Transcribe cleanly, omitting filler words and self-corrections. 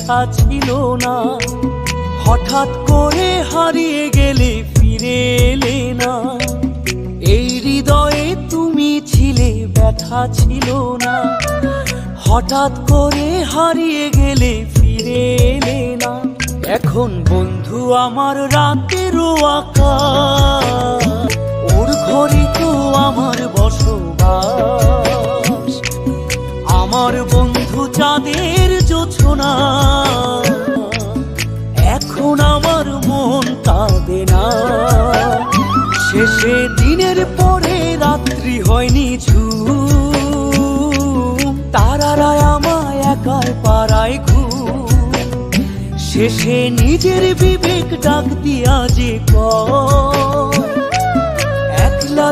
ব্যথা ছিল না। হঠাৎ করে হারিয়ে গেলে ফিরে এলে না। এই হৃদয়ে তুমি ছিলে, ব্যথা ছিল না। হঠাৎ করে হারিয়ে গেলে ফিরে এলে না। এখন বন্ধু আমার রাতেরও আকাশ, ওর ঘরে তো আমার বসবাস। আমার বন্ধু চাঁদের জোছনা, এখন আমার মন কাঁদে না। শেষে দিনের পরে রাত্রি হয়নি ঝুম, তারারা আমায় একাই পাড়ায় ঘুম। শেষে নিজের বিবেক ডাক দিয়া যে একলা